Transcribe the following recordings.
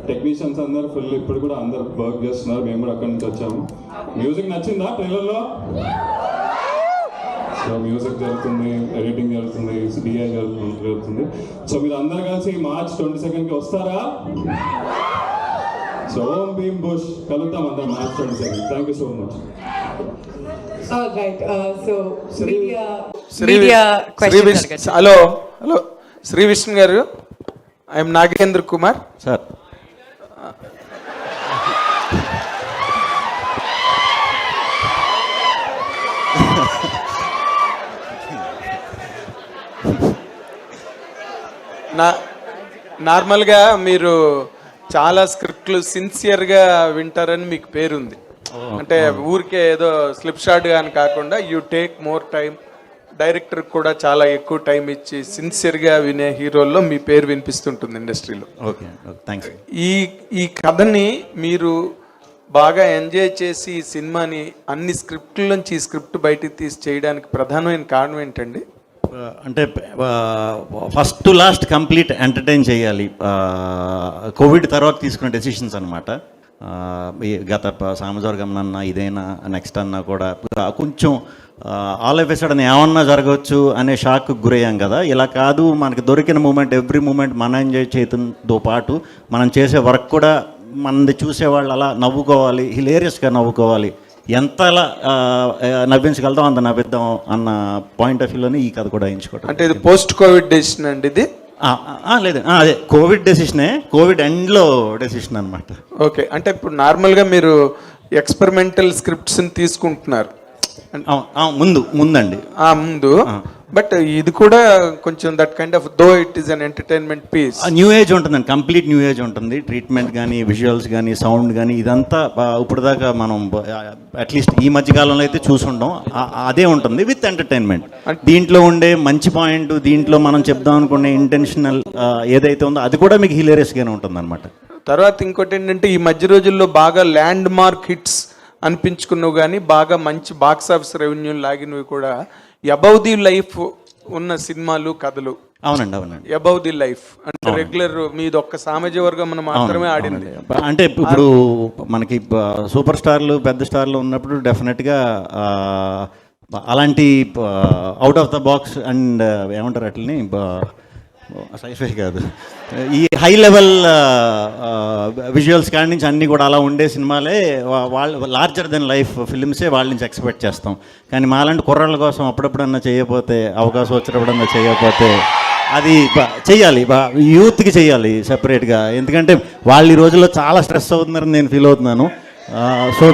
Technicians అందరు full ఇప్పుడు కూడా అందరు వర్క్ చేస్తున్నారు. మేము కూడా అక్కడి నుంచి వచ్చాము. మ్యూజిక్ నచ్చిందా ట్రైలర్లో? సో మ్యూజిక్ జరుగుతుంది, ఎడిటింగ్ జరుగుతుంది, డిఐ జరుగుతుంది. సో మీరు అందరు కలిసి March 22కి వస్తారా? సో ఓం భీమ్ బుష్, కలుద్దాం అందరం March 22. Thank you so much. Hello Sri Vishnu గారు, ఐఎమ్ నాగేంద్ర కుమార్ సార్. నార్మల్గా మీరు చాలా స్క్రిప్ట్లు సిన్సియర్గా వింటారని మీకు పేరుంది. అంటే ఊరికే ఏదో స్లిప్ షాట్ అని కాకుండా you take more time, director కూడా చాలా ఎక్కువ టైం ఇచ్చి సిన్సియర్గా వినే హీరోల్లో మీ పేరు వినిపిస్తుంటుంది ఇండస్ట్రీలో. Okay, thanks. ఈ కథని మీరు బాగా ఎంజాయ్ చేసి ఈ సినిమాని అన్ని స్క్రిప్ట్ల నుంచి ఈ స్క్రిప్ట్ బయటికి తీసి చేయడానికి ప్రధానమైన కారణం ఏంటండి? అంటే first to last complete entertain చేయాలి. కోవిడ్ తర్వాత తీసుకున్న డెసిషన్స్ అనమాట. గత సామజవర్గం అన్నా ఇదైనా నెక్స్ట్ అన్నా కూడా కొంచెం ఆల్ ఆఫ్ ఎ సడన్ ఏమన్నా జరగవచ్చు అనే షాక్కి గురయ్యాం కదా. ఇలా కాదు, మనకి దొరికిన మూమెంట్ ఎవ్రీ మూమెంట్ మనం ఎంజాయ్ చేయడంతో పాటు మనం చేసే వర్క్ కూడా మనది చూసేవాళ్ళు అలా నవ్వుకోవాలి, హిలేరియస్గా నవ్వుకోవాలి. ఎంత అలా నవ్వించగలుగుతాం అంత నవ్విద్దాం అన్న పాయింట్ ఆఫ్ వ్యూలోనే ఈ కథ కూడా ఎంచుకోవడం. అంటే ఇది పోస్ట్ కోవిడ్ డెసిషన్ అండి ఇది? లేదు, అదే కోవిడ్ డెసిషనే, కోవిడ్ ఎండ్లో డెసిషన్ అనమాట. ఓకే, అంటే ఇప్పుడు నార్మల్గా మీరు ఎక్స్పెరిమెంటల్ స్క్రిప్ట్స్ని తీసుకుంటున్నారు ముందండి ముందు, బట్ ఇది కూడా కొంచెం that kind of though it is an entertainment piece. New age ఉంటుందండి, కంప్లీట్ న్యూ ఏజ్ ఉంటుంది. ట్రీట్మెంట్ కానీ, విజువల్స్ కానీ, సౌండ్ కానీ ఇదంతా ఇప్పుడు దాకా మనం అట్లీస్ట్ ఈ మధ్యకాలంలో అయితే చూసుంటాం. అదే ఉంటుంది విత్ ఎంటర్టైన్మెంట్. దీంట్లో ఉండే మంచి పాయింట్, దీంట్లో మనం చెప్దాం అనుకునే ఇంటెన్షనల్ ఏదైతే ఉందో అది కూడా మీకు హిలేరియస్గానే ఉంటుంది అనమాట. తర్వాత ఇంకోటి ఏంటంటే ఈ మధ్య రోజుల్లో బాగా ల్యాండ్ మార్క్ హిట్స్ అనిపించుకున్నవి కానీ బాగా మంచి బాక్స్ ఆఫీస్ రెవెన్యూ లాగినవి కూడా అబౌవ్ ది లైఫ్ ఉన్న సినిమాలు, కథలు. అవునండి. అబౌవ్ ది లైఫ్ అంటే రెగ్యులర్ మీది ఒక్క సామాజిక వర్గం మనం మాత్రమే ఆడింది. అంటే ఇప్పుడు మనకి సూపర్ స్టార్లు, పెద్ద స్టార్లు ఉన్నప్పుడు డెఫినెట్గా అలాంటి out of the box and ఏమంటారు అట్లని, సైఫై కాదు, ఈ హై లెవెల్ విజువల్స్ కాడి నుంచి అన్నీ కూడా అలా ఉండే సినిమాలే వాళ్ళు లార్జర్ దెన్ లైఫ్ ఫిల్మ్సే వాళ్ళ నుంచి ఎక్స్పెక్ట్ చేస్తాం. కానీ మాలాంటి కుర్రాళ్ళ కోసం అప్పుడప్పుడన్నా చేయకపోతే, అవకాశం వచ్చినప్పుడన్నా చేయకపోతే అది చెయ్యాలి, యూత్కి చెయ్యాలి సెపరేట్గా. ఎందుకంటే వాళ్ళు ఈ రోజుల్లో చాలా స్ట్రెస్ అవుతున్నారని నేను ఫీల్ అవుతున్నాను. సో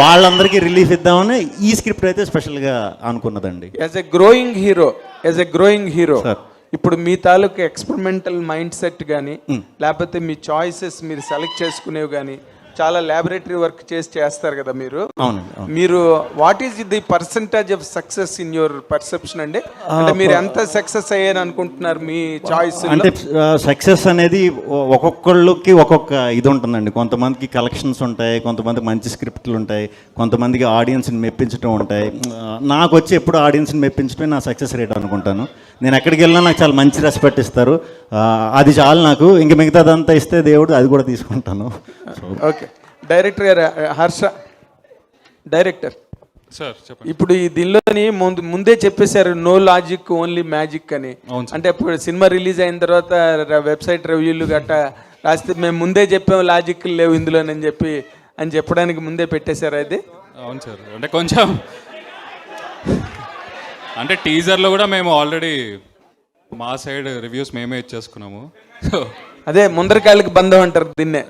వాళ్ళందరికీ రిలీఫ్ ఇద్దామని ఈ స్క్రిప్ట్ అయితే స్పెషల్గా అనుకున్నదండి. యాజ్ ఎ గ్రోయింగ్ హీరో ఇప్పుడు మీ తాలూకు ఎక్స్పెరిమెంటల్ మైండ్ సెట్ కానీ లేకపోతే మీ చాయిసెస్ మీరు సెలెక్ట్ చేసుకునేవి కానీ చాలా ల్యాబొరేటరీ వర్క్ చేస్తారు కదా మీరు. మీరు what is the percentage of success in your perception అండి? అంటే మీరు ఎంత సక్సెస్ అయ్యారు అనుకుంటున్నారు మీ చాయిస్? అంటే సక్సెస్ అనేది ఒక్కొక్కళ్ళకి ఒక్కొక్క ఇది ఉంటుందండి. కొంతమందికి కలెక్షన్స్ ఉంటాయి, కొంతమందికి మంచి స్క్రిప్ట్లు ఉంటాయి, కొంతమందికి ఆడియన్స్ని మెప్పించడం ఉంటాయి. నాకు వచ్చి ఎప్పుడు ఆడియన్స్ని మెప్పించడమే నా సక్సెస్ రేట్ అనుకుంటాను. నేను ఎక్కడికి వెళ్ళినా నాకు చాలా మంచి రెస్పెక్ట్ ఇస్తారు, అది చాలు నాకు. ఇంక మిగతాదంతా ఇస్తే దేవుడు అది కూడా తీసుకుంటాను. ఓకే, డైరెక్టర్ గారు, హర్ష డైరెక్టర్ సార్, ఇప్పుడు ఈ దీనిలోని ముందే చెప్పేశారు నో లాజిక్ ఓన్లీ మ్యాజిక్ అని. అంటే ఇప్పుడు సినిమా రిలీజ్ అయిన తర్వాత వెబ్సైట్ రివ్యూలు గట్టా రాస్తే మేము ముందే చెప్పాము లాజిక్ లేవు ఇందులోనని చెప్పడానికి ముందే పెట్టేశారు అది. అవును సార్, అంటే కొంచెం అంటే టీజర్లో కూడా మేము ఆల్రెడీ మా సైడ్ రివ్యూస్ మేమే ఇచ్చేసుకున్నాము. అదే ముందరకాయలకి బంధం అంటారు దీన్నే.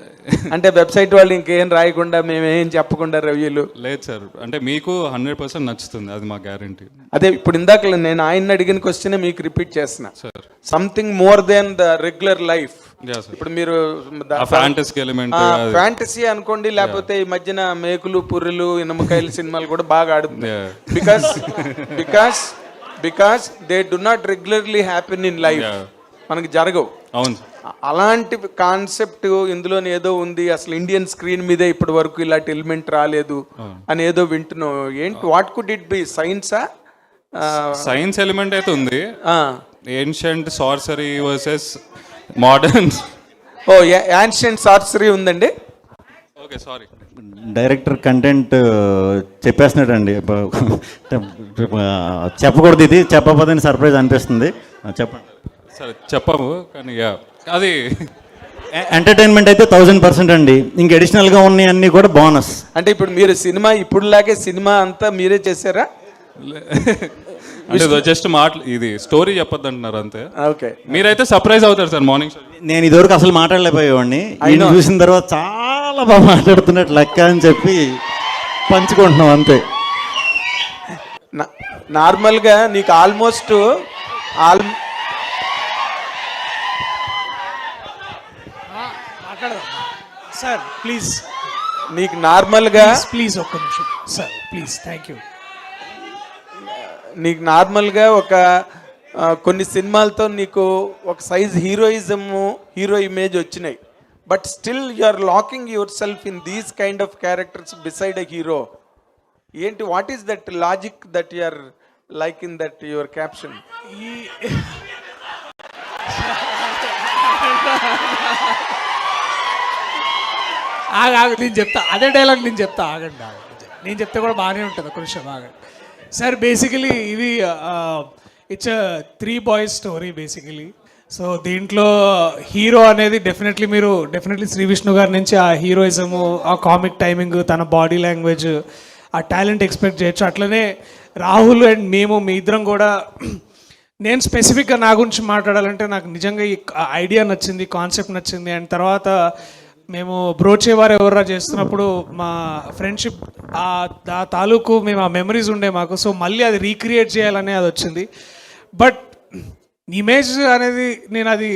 అంటే వెబ్సైట్ వాళ్ళు ఇంకేం రాయకుండా మేమేం చెప్పకుండా రివ్యూలు. లేదు సార్, అంటే మీకు 100% నచ్చుతుంది, అది మా గ్యారంటీ. అదే ఇప్పుడు ఇందాక నేను ఆయన అడిగిన క్వశ్చన్ మీకు రిపీట్ చేస్తున్నా sir. Something more than the regular life. ఇప్పుడు మీరు ఫ్యాంటసీ అనుకోండి, లేకపోతే ఈ మధ్యన మేకులు, పుర్రెలు, ఇనమకాయలు సినిమాలు కూడా బాగా ఆడుతుంది. Because they do not regularly happen in life, మనకి జరగవు. అవును, అలాంటి కాన్సెప్ట్ ఇందులోనే ఏదో ఉంది. అసలు ఇండియన్ స్క్రీన్ మీదే ఇప్పటి వరకు ఇలాంటి ఎలిమెంట్ రాలేదు అని ఏదో వింటున్నాం. ఏంటి, వాట్ కుడ్ ఇట్ బి? సైన్సా? సైన్స్ ఎలిమెంట్ అయితే ఉంది. ఏన్షియంట్ సార్సరీ వర్సెస్ మోడర్న్ ఓ యాన్షియంట్ సార్సరీ ఉందండి. Okay sorry. డైరెక్టర్ కంటెంట్ చెప్పేస్తున్నాడండి. చెప్పకూడదు, ఇది చెప్పకపోతే సర్ప్రైజ్ అనిపిస్తుంది. చెప్పండి. సరే చెప్పము, కానీ అది ఎంటర్టైన్మెంట్ అయితే 1000% అండి. ఇంక అడిషనల్గా ఉన్నాయి అన్నీ కూడా బోనస్. అంటే ఇప్పుడు మీరు సినిమా ఇప్పుడులాగే సినిమా అంతా మీరే చేశారా? అంటే జస్ట్ ఇది స్టోరీ చెప్పొద్దు అంటున్నారు అంతే. ఓకే, మీరైతే సర్ప్రైజ్ అవుతారు సార్ మార్నింగ్ షో. నేను ఇదివరకు అసలు మాట్లాడలేకపోయేవాడిని. ఆయన చూసిన తర్వాత చాలా బాగా మాట్లాడుతున్నట్టు లెక్క అని చెప్పి పంచుకుంటున్నాం అంతే. నార్మల్గా నీకు ఆల్మోస్ట్ సార్ ప్లీజ్, నీకు నార్మల్గా ప్లీజ్ ఒక్క నిమిషం సార్ ప్లీజ్, థ్యాంక్ యూ. నీకు నార్మల్గా ఒక కొన్ని సినిమాలతో నీకు ఒక సైజ్ హీరో ఇమేజ్ వచ్చినాయి. But still you are locking yourself in these kind of characters beside a hero. ఏంటి, what is that logic that you are like in that your caption? ఆగు, నేను చెప్తా, అదే డైలాగ్ నేను చెప్తా, ఆగండి. నేను చెప్తే కూడా బాగానే ఉంటుంది, ఒక నిమిషం ఆగండి. సార్ బేసికలీ ఇది it's 3 boys story basically. So దీంట్లో హీరో అనేది డెఫినెట్లీ శ్రీ విష్ణు గారి నుంచి ఆ హీరోయిజము, ఆ కామిక్ టైమింగ్, తన బాడీ లాంగ్వేజ్, ఆ టాలెంట్ ఎక్స్పెక్ట్ చేయొచ్చు. అట్లనే రాహుల్ అండ్ మీ ఇద్దరం కూడా నేను స్పెసిఫిక్గా నా గురించి మాట్లాడాలంటే నాకు నిజంగా ఈ ఐడియా నచ్చింది, కాన్సెప్ట్ నచ్చింది. అండ్ తర్వాత మేము బ్రోచేవారు ఎవర్రా చేస్తున్నప్పుడు మా ఫ్రెండ్షిప్ ఆ తాలూకు మేము ఆ మెమరీస్ ఉండే మాకు. సో మళ్ళీ అది రీక్రియేట్ చేయాలనే అది వచ్చింది. బట్ ఇమేజ్ అనేది నేను అది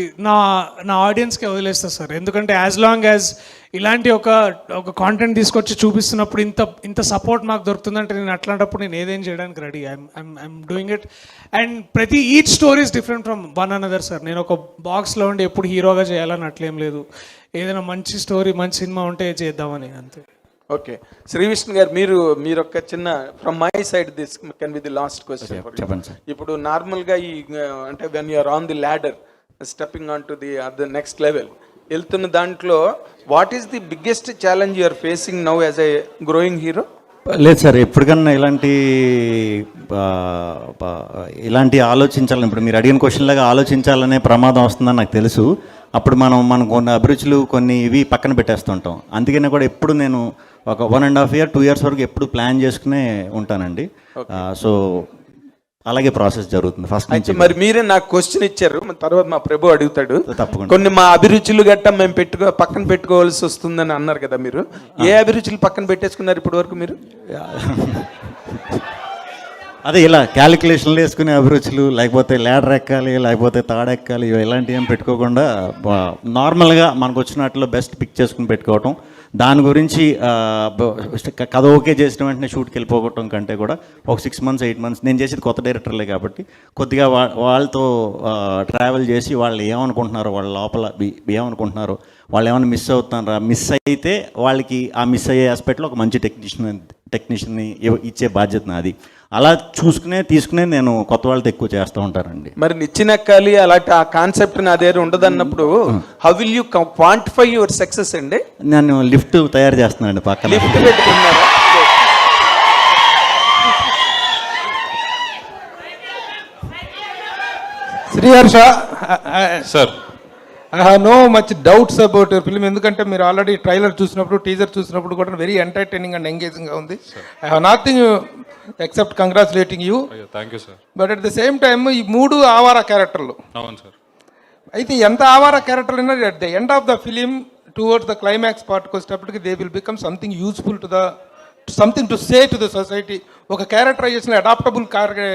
నా ఆడియన్స్కే వదిలేస్తాను సార్. ఎందుకంటే యాజ్ లాంగ్ యాజ్ ఇలాంటి ఒక కాంటెంట్ తీసుకొచ్చి చూపిస్తున్నప్పుడు ఇంత సపోర్ట్ మాకు దొరుకుతుందంటే నేను అట్లాంటప్పుడు నేను ఏదేం చేయడానికి ready. I'm doing it. And each story is different from one another sir. నేను ఒక బాక్స్లో ఉండి ఎప్పుడు హీరోగా చేయాలని అట్లేం లేదు. ఏదైనా మంచి స్టోరీ, మంచి సినిమా ఉంటే చేద్దామని అంతే. ఓకే, శ్రీ విష్ణు గారు, మీరు ఒక చిన్న from my side this can be the last question. చెప్పండి సార్. ఇప్పుడు నార్మల్గా అంటే when you're on the ladder stepping on to the next level వెళ్తున్న దాంట్లో what is the biggest challenge you're facing now as a growing hero? లేదు sir, ఎప్పటికన్నా ఇలాంటి ఆలోచించాలని, ఇప్పుడు మీరు అడిగిన క్వశ్చన్ లాగా ఆలోచించాలనే ప్రమాదం వస్తుందని నాకు తెలుసు. అప్పుడు మనం కొన్ని అభిరుచులు కొన్ని ఇవి పక్కన పెట్టేస్తుంటాం. అందుకనే కూడా ఎప్పుడు నేను ఒక 1.5 year 2 years వరకు ఎప్పుడు ప్లాన్ చేసుకునే ఉంటానండి. సో అలాగే ప్రాసెస్ జరుగుతుంది ఫస్ట్ నుంచి. మరి మీరే నాకు క్వశ్చన్ ఇచ్చారు, తర్వాత మా ప్రభు అడుగుతాడు. తప్పకుండా. కొన్ని మా అభిరుచులు గట్టా మేము పక్కన పెట్టుకోవాల్సి వస్తుందని అన్నారు కదా మీరు. ఏ అభిరుచులు పక్కన పెట్టేసుకున్నారు ఇప్పటి వరకు మీరు? అదే ఇలా క్యాలిక్యులేషన్లు వేసుకునే అభిరుచులు, లేకపోతే ల్యాడర్ ఎక్కాలి, లేకపోతే తాడెక్కాలి, ఇలాంటివి ఏం పెట్టుకోకుండా నార్మల్గా మనకు వచ్చినట్లు బెస్ట్ పిక్ చేసుకుని పెట్టుకోవటం. దాని గురించి కథ ఓకే చేసిన వెంటనే షూట్కి వెళ్ళిపోవటం కంటే కూడా ఒక 6 months 8 months నేను చేసేది కొత్త డైరెక్టర్లే కాబట్టి కొద్దిగా వాళ్ళతో ట్రావెల్ చేసి వాళ్ళు ఏమనుకుంటున్నారో, వాళ్ళ లోపల ఏమనుకుంటున్నారో, వాళ్ళు ఏమైనా మిస్ అవుతున్నారా, మిస్ అయితే వాళ్ళకి ఆ మిస్ అయ్యే ఆస్పెక్ట్లో ఒక మంచి టెక్నీషియన్ని ఇచ్చే బాధ్యత నాది. అలా తీసుకునే నేను కొత్త వాళ్ళతో ఎక్కువ చేస్తూ ఉంటానండి. మరి నిచ్చినెక్కాలి అలాంటి ఆ కాన్సెప్ట్ నా దగ్గర ఉండదు అన్నప్పుడు how will you quantify your success అండి? నేను లిఫ్ట్ తయారు చేస్తున్నానండి, పక్కన లిఫ్ట్ పెట్టుకున్నారా? Sriharsha sir, I have no much doubts about your film. ఎందుకంటే మీరు ఆల్రెడీ ట్రైలర్ చూసినప్పుడు, టీజర్ చూసినప్పుడు కూడా వెరీ ఎంటర్టైనింగ్ అండ్ ఎంగేజింగ్గా ఉంది. I have nothing except congratulating you. Thank you sir. But at the same time ఈ 3 ఆవారా క్యారెక్టర్లు. అవును సార్. అయితే ఎంత ఆవారా క్యారెక్టర్ అయినా at the end of the film towards the climax పార్ట్కి వచ్చేటప్పటికి they will become something useful to the something to say to the society. ఒక characterisation adaptable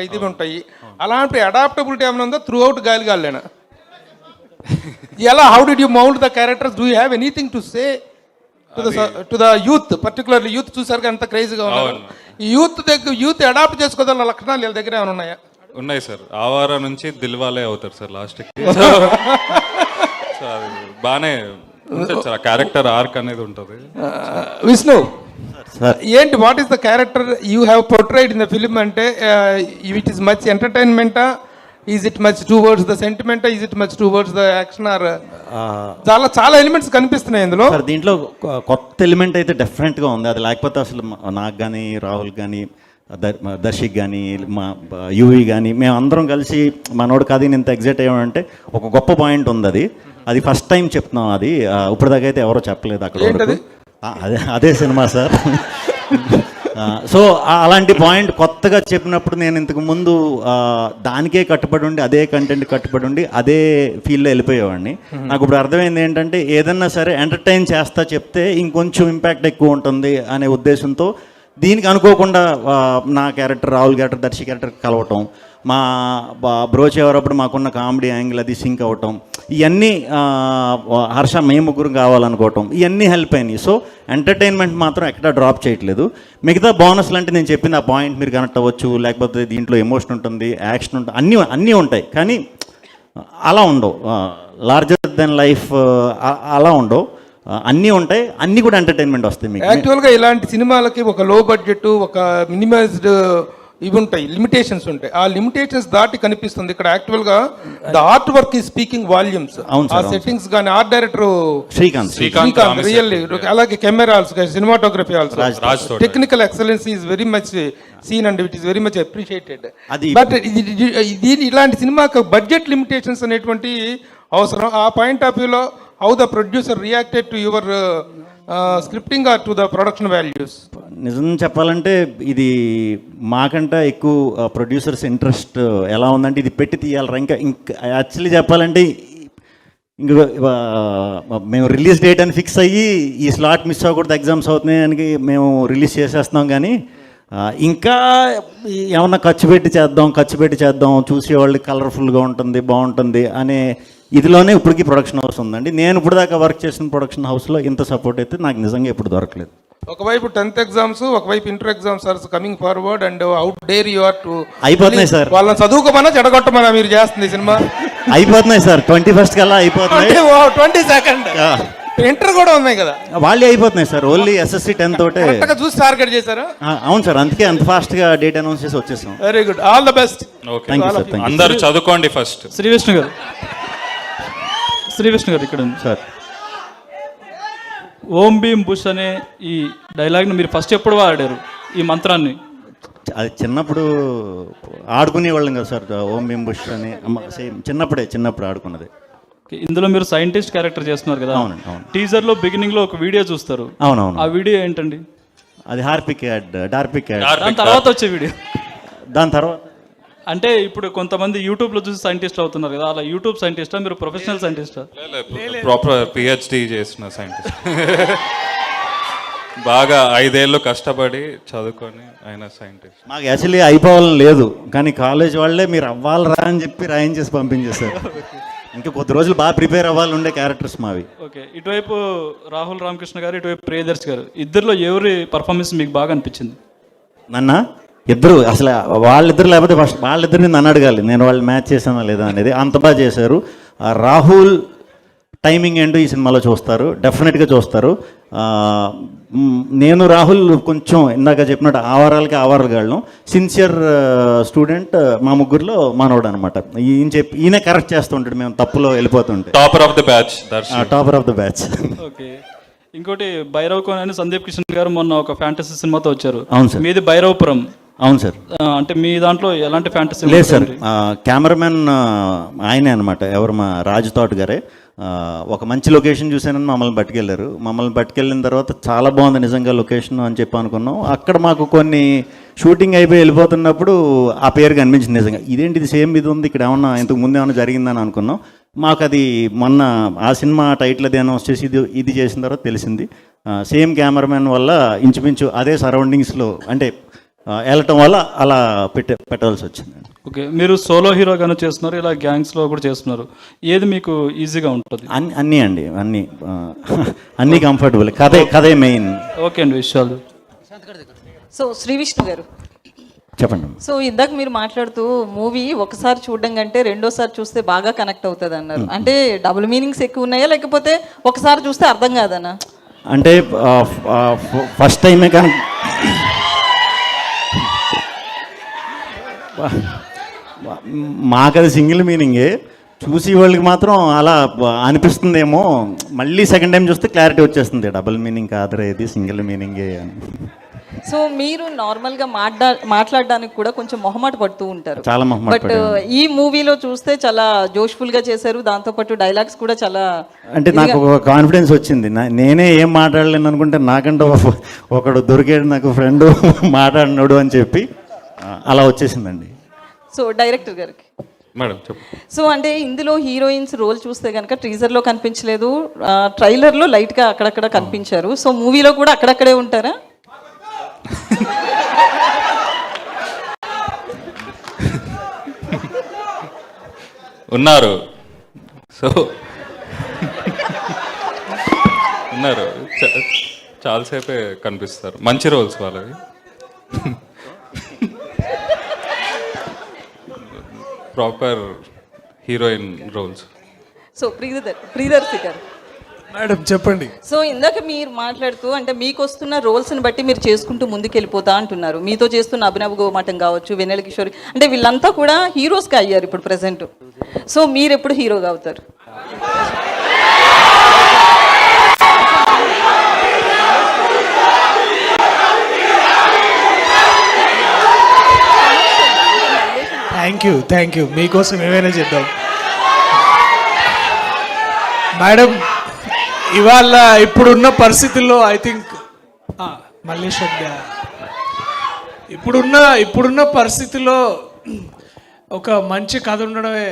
ఇది ఉంటాయి. అలాంటి అడాప్టబిలిటీ ఏమైనా ఉందో త్రూ అవుట్ గాలిగాలేనా ఎలా? How did you mould the characters? Do you have anything to say to the youth? Particularly youth చూసారు ఎంత క్రేజీగా ఉన్నారు. ఈ యూత్ అడాప్ట్ చేసుకోగల లక్షణాలు వీళ్ళ దగ్గర ఏమైనా ఉన్నాయా? ఉన్నాయి సార్. ఆవారా నుంచి దిల్వాలే అవుతారు సార్ లాస్ట్కి. బాగానే ఉంటుంది సార్, క్యారెక్టర్ ఆర్క్ అనేది ఉంటుంది. విష్ణు, ఏంటి what is the character you have portrayed in the film? అంటే ఇట్ ఈస్ మచ్ ఎంటర్టైన్మెంటా? Is it much towards the సెంటిమెంటా? Is it much towards the action? Or చాలా చాలా ఎలిమెంట్స్ కనిపిస్తున్నాయి ఇందులో. సార్ దీంట్లో కొత్త ఎలిమెంట్ అయితే డెఫినెట్గా ఉంది. అది లేకపోతే అసలు నాకు కానీ రాహుల్ కానీ దర్శిక్ కానీ మా యూవి కానీ మేము అందరం కలిసి మనోడు కథ ఇంత ఎగ్జైట్ అయ్యామంటే ఒక గొప్ప పాయింట్ ఉంది. అది ఫస్ట్ టైం చెప్తున్నాం. అది ఇప్పటిదాకా అయితే ఎవరో చెప్పలేదు అక్కడ వరకు. అదే సినిమా సార్. సో అలాంటి పాయింట్ కొత్తగా చెప్పినప్పుడు నేను ఇంతకు ముందు దానికే కట్టుబడి ఉండి అదే కంటెంట్ కట్టుబడి ఉండి అదే ఫీల్డ్లో వెళ్ళిపోయేవాడిని. నాకు ఇప్పుడు అర్థమైంది ఏంటంటే ఏదన్నా సరే ఎంటర్టైన్ చేస్తా చెప్తే ఇంకొంచెం ఇంపాక్ట్ ఎక్కువ ఉంటుంది అనే ఉద్దేశంతో దీనికి అనుకోకుండా నా character Rahul character Darshi character కలవటం, మా బ్రోచ్ ఎవరప్పుడు మాకున్న కామెడీ యాంగిల్ అది సింక్ అవ్వటం, ఇవన్నీ హర్ష మేము ముగ్గురు కావాలనుకోవటం, ఇవన్నీ హెల్ప్ అయినాయి. సో ఎంటర్టైన్మెంట్ మాత్రం ఎక్కడా డ్రాప్ చేయట్లేదు. మిగతా బోనస్లు అంటే నేను చెప్పిన ఆ పాయింట్ మీరు కనెక్ట్ అవ్వచ్చు, లేకపోతే దీంట్లో ఎమోషన్ ఉంటుంది, యాక్షన్ ఉంటుంది, అన్నీ ఉంటాయి. కానీ అలా ఉండవు, లార్జర్ దెన్ లైఫ్ అలా ఉండవు. అన్నీ ఉంటాయి, అన్నీ కూడా ఎంటర్టైన్మెంట్ వస్తాయి మీకు. యాక్చువల్గా ఇలాంటి సినిమాలకి ఒక లో బడ్జెట్, ఒక మినిమైజ్డ్ ఇవి ఉంటాయి, లిమిటేషన్స్ ఉంటాయి. ఆ లిమిటేషన్స్ దాటి కనిపిస్తుంది ఇక్కడ. యాక్చువల్గా the art work is speaking volumes. ఆ సెట్టింగ్స్ కానీ ఆర్ట్ డైరెక్టర్ శ్రీకాంత్ రియల్లీ, అలాగే కెమెరాల్స్, cinematography also, technical excellence is very much seen and it is very much appreciated. But ఇది ఇలాంటి సినిమాకి బడ్జెట్ లిమిటేషన్స్ అనేటువంటి అవసరం. ఆ పాయింట్ ఆఫ్ వ్యూలో how the producer reacted to your scripting or to the production values? నిజం చెప్పాలంటే ఇది మాకంటే ఎక్కువ ప్రొడ్యూసర్స్ ఇంట్రెస్ట్ ఎలా ఉందంటే ఇది పెట్టి తీయాలరా. ఇంకా యాక్చువల్లీ చెప్పాలంటే ఇంకా మేము రిలీజ్ డేట్ అని ఫిక్స్ అయ్యి ఈ స్లాట్ మిస్ అవ్వకూడదు, ఎగ్జామ్స్ అవుతున్నాయి అని మేము రిలీజ్ చేసేస్తున్నాం. కానీ ఇంకా ఏమన్నా ఖర్చు పెట్టి చేద్దాం చూసేవాళ్ళు కలర్ఫుల్గా ఉంటుంది, బాగుంటుంది అనే ఇదిలోనే ఇప్పటికీ ప్రొడక్షన్ హౌస్ ఉందండి. నేను ఇప్పుడు దాకా వర్క్ చేసిన ప్రొడక్షన్ హౌస్లో ఇంత సపోర్ట్ అయితే నాకు నిజంగా ఎప్పుడు దొరకలేదు. ఒకవైపు 10th ఎగ్జామ్స్, ఒకవైపు inter exams are coming forward and out there you are to అయిపోతున్నాయి సార్. వాళ్ళని చదువుకోమన్నా చెడగొట్టమన్నా మీరు చేస్తుంది సినిమా అయిపోతున్నాయి సార్. 21st కల్లా అయిపోతున్నాయి. 22nd ఇంటర్ కూడా ఉన్నాయి కదా, వాళ్ళే అయిపోతున్నాయి సార్. ఓన్లీ SSC 10 తోటే చూసి టార్గెట్ చేశారు. అవును సార్, అందుకే అంత ఫాస్ట్గా డేట్ అనౌన్స్ చేసి వచ్చేసాం. Very good, all the best. Thank you sir. అందరూ చదువుకోండి ఫస్ట్. శ్రీవిష్ణు గారు ఇక్కడ ఉంది సార్. ఓం భీమ్ బుష్ అనే ఈ డైలాగ్ని మీరు ఫస్ట్ ఎప్పుడు వాడారు ఈ మంత్రాన్ని? అది చిన్నప్పుడు ఆడుకునేవాళ్ళం కదా సార్, ఓం భీమ్ బుష్ అని. సేమ్ చిన్నప్పుడు ఆడుకున్నది. ఇందులో మీరు సైంటిస్ట్ క్యారెక్టర్ చేస్తున్నారు కదా. అవునండి, అవును. టీజర్లో బిగినింగ్లో ఒక వీడియో చూస్తారు. అవునవును. ఆ వీడియో ఏంటండి? అది డార్పిక్ యాడ్. దాని తర్వాత వచ్చే వీడియో. దాని తర్వాత అంటే ఇప్పుడు కొంతమంది యూట్యూబ్లో చూసి సైంటిస్ట్ అవుతున్నారు కదా, అలా యూట్యూబ్ సైంటిస్టా మీరు ప్రొఫెషనల్ సైంటిస్టా? ప్రాపర్ PhD చేసిన సైంటిస్ట్. బాగా 5 ఏళ్ళు కష్టపడి చదువుకొని ఆయన సైంటిస్ట్. మాకు యాక్చువల్లీ అయిపోవాలని లేదు, కానీ కాలేజ్ వాళ్ళే మీరు అవ్వాలరా అని చెప్పి రాయించేసి పంపించేశారు. ఇంకా కొద్ది రోజులు బాగా ప్రిపేర్ అవ్వాలి ఉండే క్యారెక్టర్స్ మావి. ఓకే, ఇటువైపు రాహుల్ రామకృష్ణ గారు, ఇటువైపు ప్రియదర్శి గారు, ఇద్దరిలో ఎవరి పర్ఫార్మెన్స్ మీకు బాగా అనిపించింది? ఇద్దరు అసలు వాళ్ళిద్దరు లేకపోతే ఫస్ట్ వాళ్ళిద్దరిని నన్ను అడగాలి, నేను వాళ్ళు మ్యాచ్ చేశానా లేదా అనేది. అంత బాగా చేశారు. రాహుల్ టైమింగ్ ఏంటో ఈ సినిమాలో చూస్తారు, డెఫినెట్గా చూస్తారు. నేను రాహుల్ కొంచెం ఇందాక చెప్పినట్టు ఆవారాలు సిన్సియర్ స్టూడెంట్, మా ముగ్గురులో మనోడు అనమాట. ఈయనే కరెక్ట్ చేస్తుంటాడు మేము తప్పులో వెళ్ళిపోతుంటే. Topper of the batch. Okay, ఇంకోటి భైరవ్ కోన్ అని సందీప్ కిషన్ గారు మొన్న ఒక ఫ్యాంటసీ సినిమాతో వచ్చారు. అవును సార్. మీది భైరవపురం. అవును సార్. అంటే మీ దాంట్లో ఎలాంటి ఫ్యాంటసీ లేదు సార్. కెమెరామెన్ ఆయనే అనమాట, ఎవరు మా రాజు తోట గారే. ఒక మంచి లొకేషన్ చూసానని మమ్మల్ని పట్టుకెళ్ళారు. మమ్మల్ని పట్టుకెళ్ళిన తర్వాత చాలా బాగుంది నిజంగా లొకేషన్ అని చెప్పి అనుకున్నాం. అక్కడ మాకు కొన్ని షూటింగ్ అయిపోయి వెళ్ళిపోతున్నప్పుడు ఆ పేరు కనిపించింది. నిజంగా ఇదేంటి ఇది సేమ్ ఇది ఉంది ఇక్కడ, ఏమన్నా ఇంతకు ముందు ఏమన్నా జరిగిందని అనుకున్నాం. మాకు అది మొన్న ఆ సినిమా టైటిల్ అది అనౌన్స్ చేసి ఇది చేసిన తర్వాత తెలిసింది. సేమ్ కెమెరామెన్ వల్ల ఇంచుమించు అదే సరౌండింగ్స్లో అంటే వెళ్ళటం వల్ల అలా పెట్టవలసి వచ్చింది. ఓకే, మీరు సోలో హీరోగానే చేస్తున్నారు, ఇలా గ్యాంగ్స్లో కూడా చేస్తున్నారు. ఏది మీకు ఈజీగా ఉంటుంది? అన్నీ అండి, అన్నీ కంఫర్టబుల్. కథే మెయిన్. ఓకే అండి, విషయాలు. సో శ్రీవిష్ణు గారు చెప్పండి. సో ఇందాక మీరు మాట్లాడుతూ మూవీ ఒకసారి చూడడం కంటే రెండోసారి చూస్తే బాగా కనెక్ట్ అవుతుంది అన్నారు. అంటే డబుల్ మీనింగ్స్ ఎక్కువ ఉన్నాయా, లేకపోతే ఒకసారి చూస్తే అర్థం కాదనా? అంటే ఫస్ట్ టైమే కానీ మాకు అది సింగిల్ మీనింగే. చూసి వాళ్ళకి మాత్రం అలా అనిపిస్తుందేమో, మళ్ళీ సెకండ్ టైం చూస్తే క్లారిటీ వచ్చేస్తుంది, డబుల్ మీనింగ్ కాదురా ఇది, సింగిల్ మీనింగే అని. సో మీరు నార్మల్గా మాట్లాడడానికి కూడా కొంచెం మొహమాట పడుతూ ఉంటారు. చాలా మొహమాట బట్ ఈ మూవీలో చూస్తే చాలా జోష్ఫుల్ గా చేశారు. దాంతోపాటు డైలాగ్స్ కూడా చాలా అంటే నాకు ఒక కాన్ఫిడెన్స్ వచ్చింది. నేనే ఏం మాట్లాడలేను అనుకుంటే నాకంటే ఒకడు దొరికాడు నాకు ఫ్రెండ్ మాట్లాడినాడు అని చెప్పి అలా వచ్చేసిందండి. సో డైరెక్టర్ గారికి మేడం చెప్పు. సో అంటే ఇందులో హీరోయిన్స్ రోల్ చూస్తే కనుక టీజర్లో కనిపించలేదు, ట్రైలర్లో లైట్గా అక్కడక్కడ కనిపించారు. సో మూవీలో కూడా అక్కడక్కడే ఉంటారా? ఉన్నారు. సో ఉన్నారు, చాలాసేపే కనిపిస్తారు. మంచి రోల్స్ వాళ్ళవి. Proper heroine roles. So Priyadarshi గారు మేడం చెప్పండి. సో ఇందాక మీరు మాట్లాడుతూ అంటే మీకు వస్తున్న రోల్స్ని బట్టి మీరు చేసుకుంటూ ముందుకు వెళ్ళిపోతా అంటున్నారు. మీతో చేస్తున్న అభినవ్ గోమాటం కావచ్చు, వెన్నెల కిషోర్, అంటే వీళ్ళంతా కూడా హీరోస్గా అయ్యారు ఇప్పుడు ప్రెసెంట్. సో మీరు ఎప్పుడు హీరోగా అవుతారు? థ్యాంక్ యూ మీకోసం ఏమైనా చేద్దాం. మేడం ఇవాళ ఇప్పుడున్న పరిస్థితుల్లో ఐ థింక్ మల్లేష్ ఇప్పుడున్న పరిస్థితుల్లో ఒక మంచి కథ ఉండడమే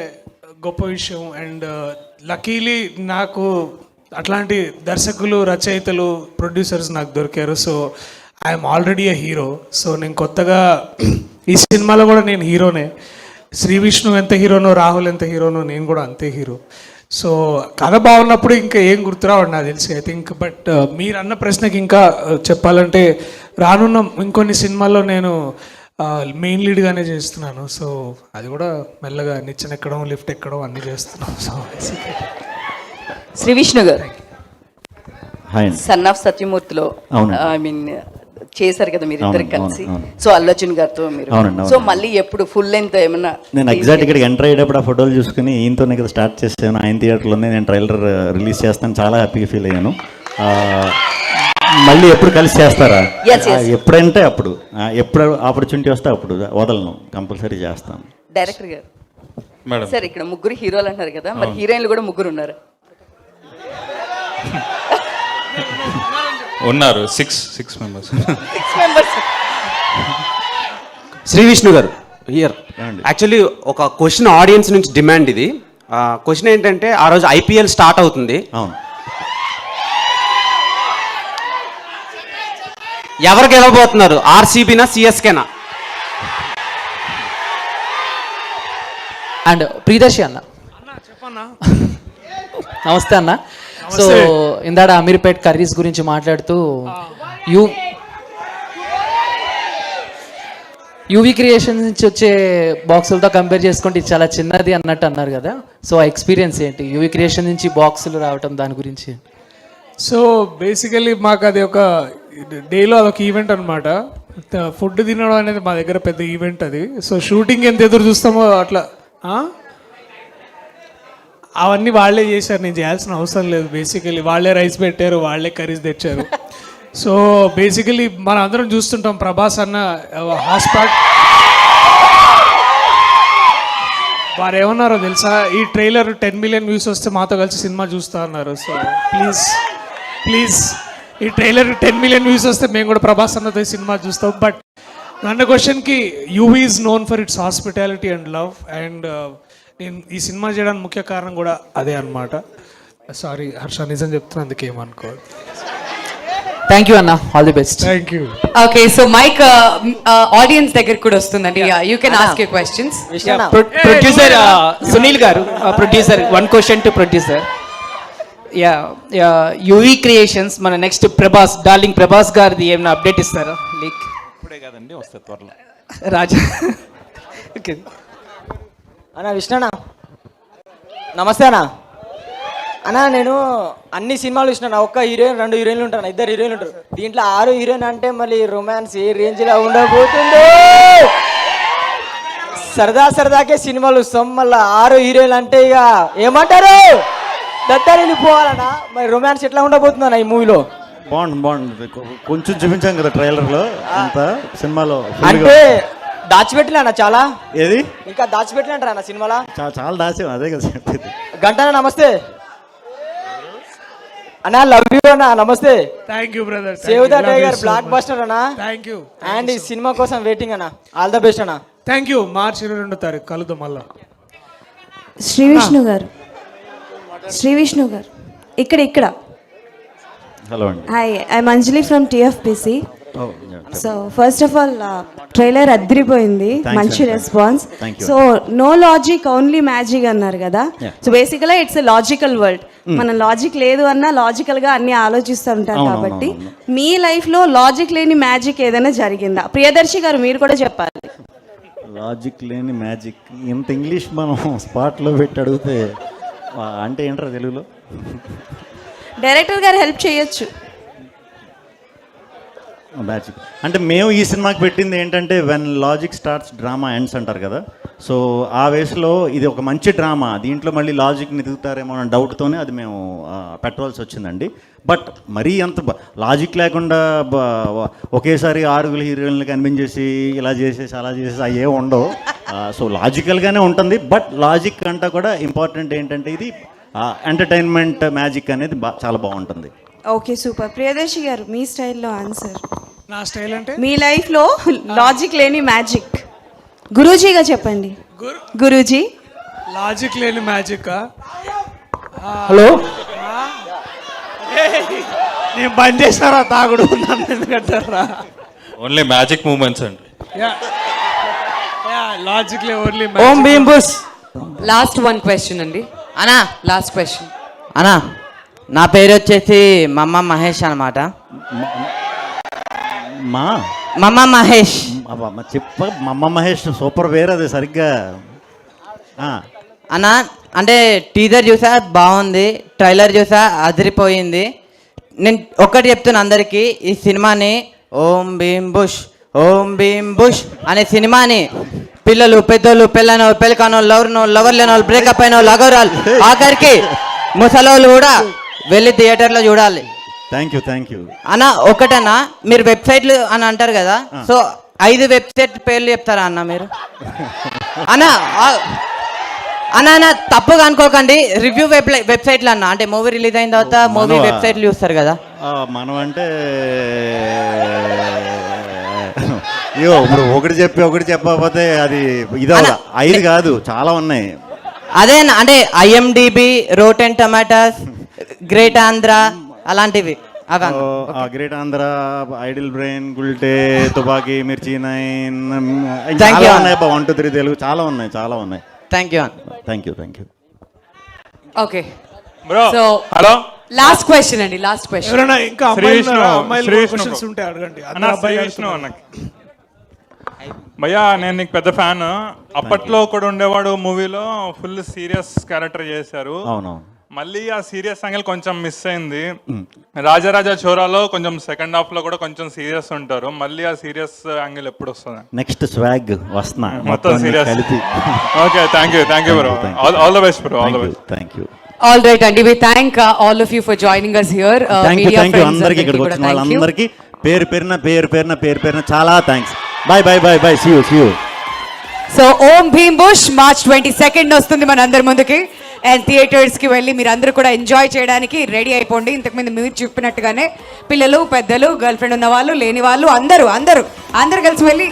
గొప్ప విషయం. అండ్ లక్కీలీ నాకు అట్లాంటి దర్శకులు, రచయితలు, ప్రొడ్యూసర్స్ నాకు దొరికారు. So I'm already A hero. So నేను కొత్తగా ఈ సినిమాలో కూడా నేను హీరోనే. శ్రీ విష్ణు ఎంత హీరోనో, రాహుల్ ఎంత హీరోనో, నేను కూడా అంతే హీరో. సో కథ బాగున్నప్పుడు ఇంకా ఏం గుర్తురావండి నాకు తెలిసి ఐ థింక్. బట్ మీరు అన్న ప్రశ్నకి ఇంకా చెప్పాలంటే రానున్న ఇంకొన్ని సినిమాల్లో నేను మెయిన్ లీడ్గానే చేస్తున్నాను. సో అది కూడా మెల్లగా నిచ్చెన ఎక్కడం, లిఫ్ట్ ఎక్కడం అన్నీ చేస్తున్నాను. సో శ్రీ విష్ణు గారు హాయ్. సన్ ఆఫ్ సత్యమూర్తిలో అవును. ఐ మీన్ చేశారు కదా మీరు ఇద్దరు కలిసి. అవును. సో అల్లు అర్జున్ గారితో మీరు. అవునండి, సో మళ్ళీ ఎప్పుడు ఫుల్ లెంత్ ఏమన్నా? నేను ఎగ్జాక్ట్ ఇక్కడికి ఎంటర్ అయ్యేటప్పుడు ఆ ఫోటోలు చూసుకుని ఈయనతోనే కదా స్టార్ట్ చేసాను. ఆయన థియేటర్లోనే నేను ట్రైలర్ రిలీజ్ చేస్తాను, చాలా హ్యాపీగా ఫీల్ అయ్యాను. మళ్ళీ ఎప్పుడు కలిసి చేస్తారా? ఎప్పుడంటే అప్పుడు, ఎప్పుడు ఆపర్చునిటీ వస్తే అప్పుడు వదలను, కంపల్సరీ చేస్తాను. డైరెక్టర్ గారు మేడం సార్ ఇక్కడ ముగ్గురు హీరోలు అంటారు కదా, మరి హీరోయిన్లు కూడా ముగ్గురు ఉన్నారు? ఉన్నారు, సిక్స్ మెంబర్స్. శ్రీ విష్ణు గారు హియర్. యాక్చువల్లీ ఒక క్వశ్చన్ ఆడియన్స్ నుంచి డిమాండ్ ఇది. క్వశ్చన్ ఏంటంటే ఆ రోజు ఐపీఎల్ స్టార్ట్ అవుతుంది. అవును. ఎవరు గెలవబోతున్నారు, ఆర్సీబీనా సిఎస్కేనా? అండ్ ప్రియదర్శి అన్న నమస్తే అన్న. సో ఇందాడ అమీర్పేట్ కర్రీస్ గురించి మాట్లాడుతూ యూవీ క్రియేషన్స్ నుంచి వచ్చే బాక్సులతో కంపేర్ చేసుకుంటే ఇది చాలా చిన్నది అన్నట్టు అన్నారు కదా. సో ఆ ఎక్స్పీరియన్స్ ఏంటి, యూవీ క్రియేషన్ నుంచి బాక్సులు రావటం, దాని గురించి? సో బేసికలీ మాకు అది ఒక డేలో అదొక ఈవెంట్ అనమాట. ఫుడ్ తినడం అనేది మా దగ్గర పెద్ద ఈవెంట్ అది. సో షూటింగ్ ఎంత ఎదురు చూస్తామో అట్లా అవన్నీ వాళ్ళే చేశారు, నేను చేయాల్సిన అవసరం లేదు. బేసికలీ వాళ్ళే రైస్ పెట్టారు, వాళ్ళే కర్రీస్ తెచ్చారు. సో బేసికలీ మనం అందరం చూస్తుంటాం ప్రభాస్ అన్న హాస్పాట్ వారు ఏమన్నారో తెలుసా, ఈ ట్రైలర్ 10 మిలియన్ వ్యూస్ వస్తే మాతో కలిసి సినిమా చూస్తా అన్నారు. సో ప్లీజ్ ఈ ట్రైలర్ 10 మిలియన్ వ్యూస్ వస్తే మేము కూడా ప్రభాస్ అన్నతో సినిమా చూస్తాం. బట్ నన్ను క్వశ్చన్కి UV is known for it's hospitality and love. And నేను ఈ సినిమా చేయడానికి ముఖ్య కారణం కూడా అదే అనమాట. సారీ హర్ష, నిజం చెప్తున్నా, అందుకేమనుకో. థ్యాంక్ యూ అన్న, all the best. Thank you. Okay, so mic audience దగ్గర కూడా వస్తుందండి. You can ask your questions. Producer Sunil గారు, producer, one question to producer. UV Creations మన నెక్స్ట్ ప్రభాస్, డార్లింగ్ ప్రభాస్ గారిది ఏమైనా అప్డేట్ ఇస్తారా? లీక్ ఇప్పుడే కదండి, వస్తే త్వరలో. రాజా ఓకే అన్నా. విష్ణునా నమస్తే అన్నా. అన్నా నేను అన్ని సినిమాలు చూసినా, ఒక్క హీరోయిన్ 2 హీరోయిన్లు ఉంటాను, 2 హీరోయిన్లు ఉంటారు. దీంట్లో 6 హీరోయిన్ అంటే మళ్ళీ రొమాన్స్ ఏ రేంజ్లో ఉండబోతుందో. సరదా సరదాకే సినిమాలు వస్తాం, మళ్ళీ 6 హీరోయిన్లు అంటే ఇక ఏమంటారు, దత్తాలు వెళ్ళిపోవాలన్నా. మరి రొమాన్స్ ఎట్లా ఉండబోతుందన్న ఈ మూవీలో? బాగుంది. కొంచెం చూపించాం కదా ట్రైలర్లో, అంత సినిమాలో అంటే దాచిపెట్టలే అన్న చాలా, ఏది ఇంకా దాచిపెట్టలే అంటారా అన్న సినిమాలో? చాలా దాచాం, అదే కదా చెప్పేది. గంటనా నమస్తే అన్నా, లవ్ యూ అన్న, నమస్తే. Thank you brother. Save the tiger block buster. Thank you. And ఈ సినిమా కోసం వెయిటింగ్ అన్న. ఆల్ ద బెస్ట్ అన్న. Thank you. మార్చి 22వ తారీఖు కలుద్దాం మళ్ళా. శ్రీ విష్ణు గారు, శ్రీ విష్ణు గారు ఇక్కడ హలో అండి. Hi, I'm Anjali from TFPC. So first of all trailer అదిరిపోయింది, మంచి response. So no logic only magic అన్నారు కదా. సో బేసికల్గా ఇట్స్ ఎ లాజికల్ వరల్డ్. మనం లాజిక్ లేదు అన్నా లాజికల్ గా అన్ని ఆలోచిస్తూ ఉంటారు కాబట్టి మీ లైఫ్ లో లాజిక్ లేని మ్యాజిక్ ఏదైనా జరిగిందా? ప్రియదర్శి గారు మీరు కూడా చెప్పాలి. లాజిక్ లేని మ్యాజిక్, ఇంత ఇంగ్లీష్ మనం స్పాట్లో పెట్టి అడిగితే అంటే ఏంటారు తెలుగులో? డైరెక్టర్ గారు హెల్ప్ చేయొచ్చు. మ్యాజిక్ అంటే మేము ఈ సినిమాకి పెట్టింది ఏంటంటే when logic starts drama ends అంటారు కదా. సో ఆ వేస్లో ఇది ఒక మంచి డ్రామా, దీంట్లో మళ్ళీ లాజిక్ని ఎదుగుతారేమో అన్న డౌట్తోనే అది మేము పెట్టవలసి వచ్చిందండి. బట్ మరీ అంత లాజిక్ లేకుండా ఒకేసారి 6 హీరోయిన్లు కనిపించేసి ఇలా చేసేసి అలా చేసేసి అవి ఏమి ఉండవు. సో లాజికల్గానే ఉంటుంది. బట్ లాజిక్ అంతా కూడా ఇంపార్టెంట్ ఏంటంటే ఇది ఎంటర్టైన్మెంట్ మ్యాజిక్ అనేది చాలా బాగుంటుంది. Okay, super. ప్రియదర్శి గారు మీ స్టైల్లో ఆన్సర్. నా స్టైల్ అంటే మీ లైఫ్ లో లాజిక్ లేని మ్యాజిక్ గురూజీగా చెప్పండి. గురూజీ, లాజిక్ లేని మ్యాజిక్. హలో, నేను బంద్ చేసినారా తాగుడు, నన్ను ఎందుకంటారా? ఓన్లీ మ్యాజిక్ మూమెంట్స్ అండి. లాజిక్ లే ఓన్లీ. ఓం భీమ్ బుష్. లాస్ట్ 1 క్వశ్చన్ అండి అన్నా, లాస్ట్ క్వశ్చన్. అన్నా, నా పేరు వచ్చేసి మమ్మ మహేష్ అనమాట. మమ్మ మహేష్ చెప్ప మమ్మ మహేష్ సూపర్ పేరు, అది సరిగ్గా. అన్నా, అంటే టీజర్ చూసా బాగుంది, ట్రైలర్ చూసా అదిరిపోయింది. నేను ఒక్కటి చెప్తున్నా అందరికీ, ఈ సినిమాని ఓం భీమ్ బుష్, ఓం భీమ్ బుష్ అనే సినిమాని పిల్లలు, పెద్దోళ్ళు, పెళ్ళనో, పెళ్ళకానో, లవర్ లేనో, బ్రేకప్ అయిన లగోరాలు, ఆఖరికి ముసలోళ్ళు కూడా వెళ్ళి థియేటర్లో చూడాలి. థ్యాంక్ యూ అన్న. ఒకటన్నా, మీరు వెబ్సైట్లు అని అంటారు కదా, సో 5 వెబ్సైట్ పేర్లు చెప్తారా అన్న మీరు? అన్న తప్పుగా అనుకోకండి, రివ్యూ వెబ్సైట్లు అన్న, అంటే మూవీ రిలీజ్ అయిన తర్వాత మూవీ వెబ్సైట్లు చూస్తారు కదా. మనం అంటే అయ్యో ఇప్పుడు ఒకటి చెప్పకపోతే అది ఇది 5 కాదు, చాలా ఉన్నాయి. అదే అంటే IMDb, Rotten Tomatoes, Great Andhra అలాంటివి. Great Andhra, Idle Brain, Gulte, Tupaki, Mirchi 9, 1 2 3 Telugu, చాలా ఉన్నాయి. Thank you. Okay bro. So hello, last question అండి, లాస్ట్ క్వశ్చన్. ఎవరైనా ఇంకా అమ్మాయిలు శ్రీ క్వశ్చన్స్ విష్ణు ఉంటే అడగండి. అన్న, శ్రీ విష్ణు అన్నకి. భయ్యా, నేను నీకు పెద్ద ఫ్యాన్. అప్పట్లో కూడా ఉండేవాడు మూవీలో, ఫుల్ సీరియస్ క్యారెక్టర్ చేశారు. అవునవును. మళ్ళీ ఆ సీరియస్ యాంగిల్ కొంచెం మిస్ అయింది. రాజారాజా చోరాలో కొంచెం సెకండ్ హాఫ్ లో కూడా కొంచెం సీరియస్ ఉంటారు. మళ్ళీ ఆ సీరియస్ యాంగిల్ ఎప్పుడు వస్తుంది? నెక్స్ట్ స్వాగ్ వస్తున్నా మొత్తం సీరియస్. Okay, thank you bro. All the best bro. All the best. Thank you. All right అండి, we thank all of you for joining us here. Thank you అందరికీ, ఇక్కడికి వచ్చిన వాళ్ళందరికీ పేరు పేరున చాలా thanks. Bye. See you. So Om Bheem bush March 22 వస్తుంది మన అందరి ముందుకి. అండ్ థియేటర్స్కి వెళ్ళి మీరు అందరూ కూడా ఎంజాయ్ చేయడానికి రెడీ అయిపోండి. ఇంతకుముందు మీరు చెప్పినట్టుగానే పిల్లలు, పెద్దలు, గర్ల్ ఫ్రెండ్ ఉన్న వాళ్ళు, లేని వాళ్ళు అందరూ కలిసి వెళ్ళి